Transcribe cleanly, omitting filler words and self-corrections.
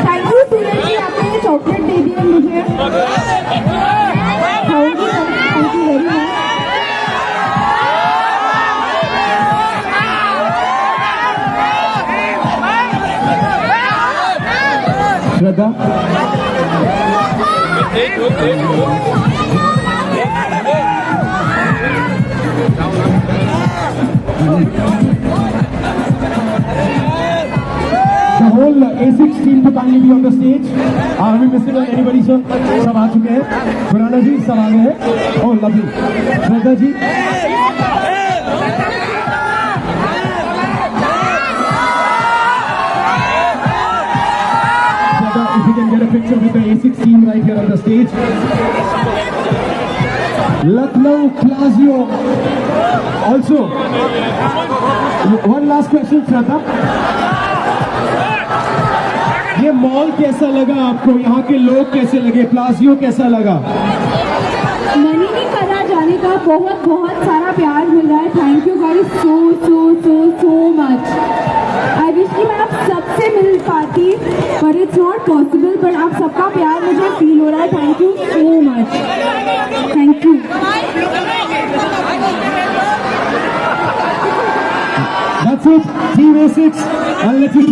Thank you सूरज जी, आपने ये chocolate दे दिया मुझे। खाऊंगी, thank you very much. Shraddha The whole A6 team to kindly be on the stage. Are we missing on anybody, sir? सब आ चुके हैं। खुराना जी सब आ गए हैं। Oh, lovely. Shraddha ji. Shraddha, if you can get a picture with the A6 team right here on the stage. Lucknow Plasio. Also, one last question, Shraddha. ये mall कैसा लगा आपको? यहाँ के लोग कैसे लगे? प्लाजियो कैसा लगा? मन ही नहीं कर रहा जाने का, बहुत बहुत सारा प्यार मिल रहा है। Thank you guys so so so so much. I wish कि मैं आप सबसे मिल पाती, पर इट्स नॉट पॉसिबल। पर आप सबका प्यार मुझे फील हो रहा है। Thank you so much, thank you. That's it, Team A6. I'll let you